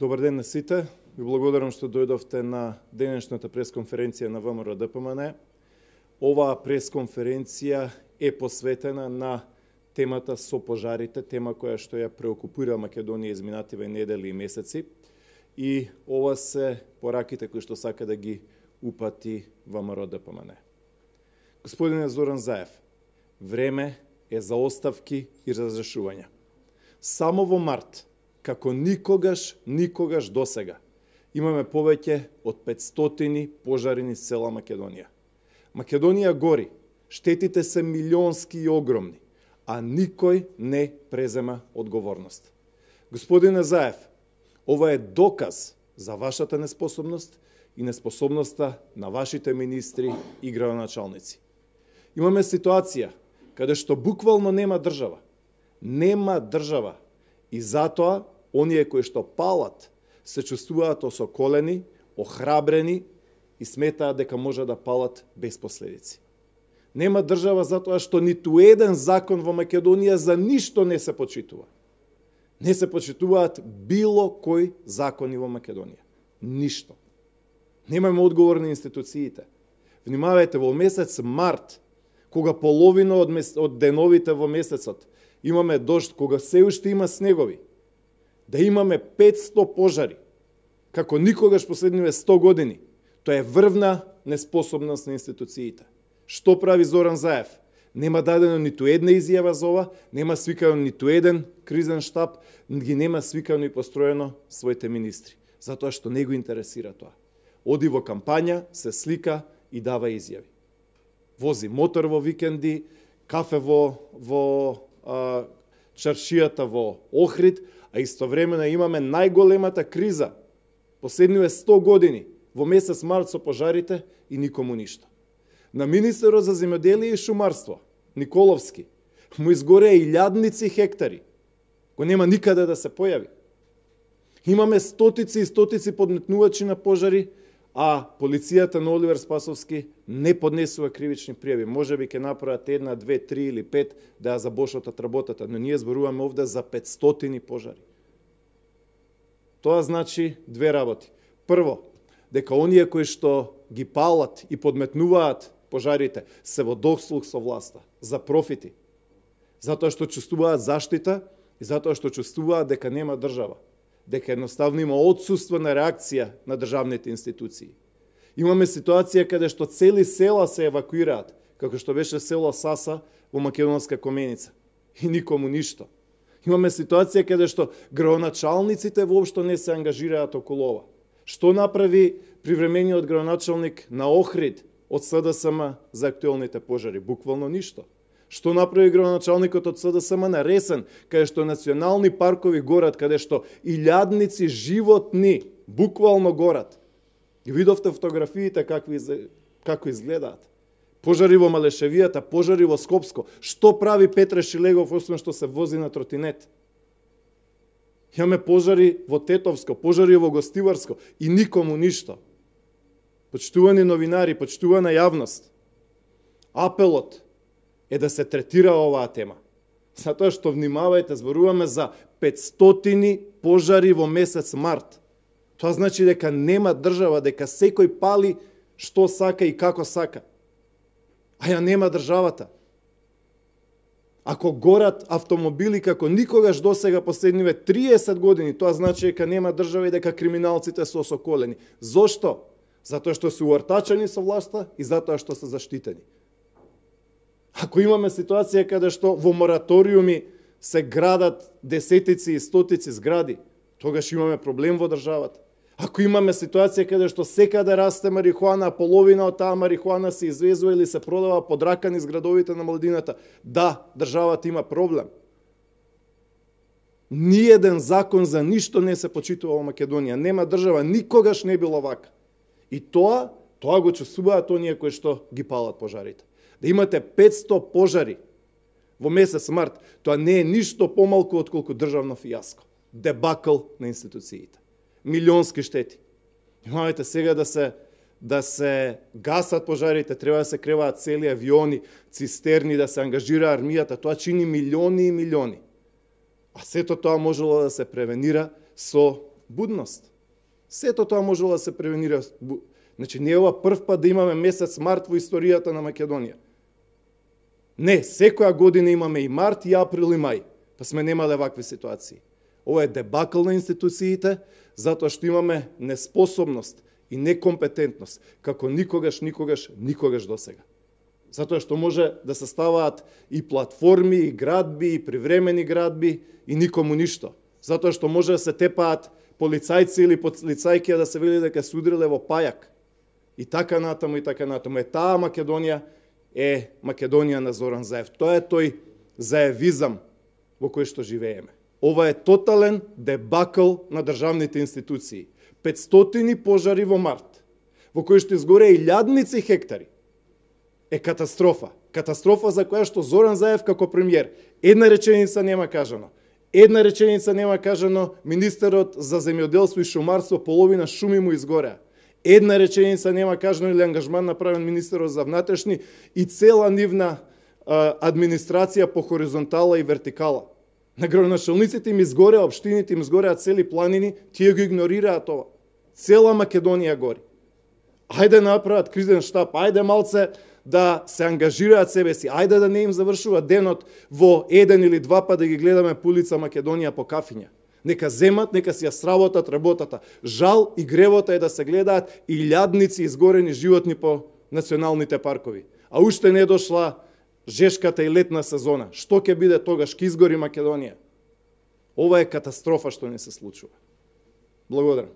Добар ден на сите. Ви благодарам што дојдовте на денешната пресконференција на ВМРО ДПМН. Оваа пресконференција е посветена на темата со пожарите, тема која што ја преокупира Македонија изминативе недели и месеци. И ова се пораките кои што сака да ги упати ВМРО ДПМН. Господине Зоран Заев, време е за оставки и разрешувања. Само во март, како никогаш досега, имаме повеќе од 500 пожари низ цела Македонија. Македонија гори, штетите се милионски и огромни, а никој не презема одговорност. Господине Заев, ова е доказ за вашата неспособност и неспособноста на вашите министри и градоначалници. Имаме ситуација каде што буквално нема држава. Нема држава. И затоа оние кои што палат се чувствуваат осоколени, охрабрени и сметаат дека може да палат без последици. Нема држава затоа што ниту еден закон во Македонија за ништо не се почитува. Не се почитуваат било кој закони во Македонија. Ништо. Немаме одговор на институциите. Внимавајте, во месец март, кога половина од деновите во месецот имаме дожд, кога се уште има снегови, да имаме 500 пожари, како никогаш последниве 100 години, тоа е врвна неспособност на институциите. Што прави Зоран Заев? Нема дадено ниту една изјава за ова, нема свикано ниту еден кризен штаб, ги нема свикано и построено своите министри, затоа што не го интересира тоа. Оди во кампања, се слика и дава изјави. Вози мотор во викенди, кафе во чаршијата во Охрид, а истовремено имаме најголемата криза последниве 100 години во месец март со пожарите и никому ништо. На министерот за земјоделие и шумарство Николовски му изгореа илјадници хектари. Го нема никаде да се појави. Имаме стотици и стотици подметнувачи на пожари, а полицијата на Оливер Спасовски не поднесува кривични пријави. Можеби ќе направат 1, 2, 3 или 5 да ја забошотат работата, но ние зборуваме овде за 500 пожари. Тоа значи две работи. Прво, дека оние кои што ги палат и подметнуваат пожарите се во дослуг со власта, за профити, затоа што чувствуваат заштита и затоа што чувствуваат дека нема држава, дека едноставно има отсуство на реакција на државните институции. Имаме ситуација каде што цели села се евакуираат, како што беше село Саса во Македонска Коменица, и никому ништо. Имаме ситуација каде што градоначалниците воопшто не се ангажираат околу ова. Што направи привремениот градоначалник на Охрид од СДСМ за актуелните пожари? Буквално ништо. Што направи градоначалникот од СДСМ на Ресен, каде што национални паркови горат, каде што илјадници животни буквално горат? Ги видовте фотографиите како изгледаат. Пожари во Малешевијата, пожари во Скопско. Што прави Петре Шилегов, освен што се вози на тротинет? Имаме пожари во Тетовско, пожари во Гостиварско и никому ништо. Почитувани новинари, почитувана јавност, апелот е да се третира оваа тема. Затоа што, внимавајте, зборуваме за 500 пожари во месец март. Тоа значи дека нема држава, дека секој пали што сака и како сака. А ја нема државата. Ако горат автомобили како никогаш досега последниве 30 години, тоа значи дека нема држава и дека криминалците се осоколени. Зошто? Затоа што се уартачени со власта и затоа што се заштитени. Ако имаме ситуација каде што во мораториуми се градат десетици и стотици згради, тогаш имаме проблем во државата. Ако имаме ситуација каде што секаде расте марихуана, а половина од таа марихуана се извезува или се продава под рака низ градовите на младината, да, државата има проблем. Ниеден закон за ништо не се почитува во Македонија. Нема држава, никогаш не било вака. И тоа го чувствуваат оние кои што ги палат пожарите. Да имате 500 пожари во месец март, тоа не е ништо помалку отколку државно фијаско. Дебакл на институциите. Милионски штети. Имајте сега да се гасат пожарите, треба да се креваат цели авиони, цистерни, да се ангажира армијата, тоа чини милиони и милиони. А сето тоа можело да се превенира со будност. Сето тоа можело да се превенира. Значи, не е ова прв пат да имаме месец март во историјата на Македонија. Не, секоја година имаме и март, и април, и мај. Па сме немале вакви ситуации. Ова е дебакл на институциите, затоа што имаме неспособност и некомпетентност, како никогаш досега. Затоа што може да се ставаат и платформи, и градби, и привремени градби, и никому ништо. Затоа што може да се тепаат полицајци или полицајки да се вели дека се удриле во пајак. И така натаму, и така натаму. Таа Македонија е Македонија на Зоран Заев. Тоа е тој заевизам во кој што живееме. Ова е тотален дебакл на државните институции. 500 пожари во март, во кои што изгоре илјадници хектари, е катастрофа. Катастрофа за која што Зоран Заев како премиер една реченица нема кажано. Една реченица нема кажано, министерот за земјоделство и шумарство половина шуми му изгореа. Една реченица нема кажано или ангажман направен министерот за внатрешни и цела нивна администрација по хоризонтала и вертикала. На градоначалниците им изгореа, општините им изгореа цели планини, тие го игнорираат ова. Цела Македонија гори. Ајде направат кризен штаб, ајде малце да се ангажираат себе си, ајде да не им завршува денот во еден или два па да ги гледаме по улица Македонија по кафиња. Нека земат, нека си ја сработат работата. Жал и гревота е да се гледаат илјадници изгорени животни по националните паркови. А уште не дошла жешката и летна сезона. Што ќе биде тогаш? Ќе изгори Македонија? Ова е катастрофа што не се случува. Благодарам.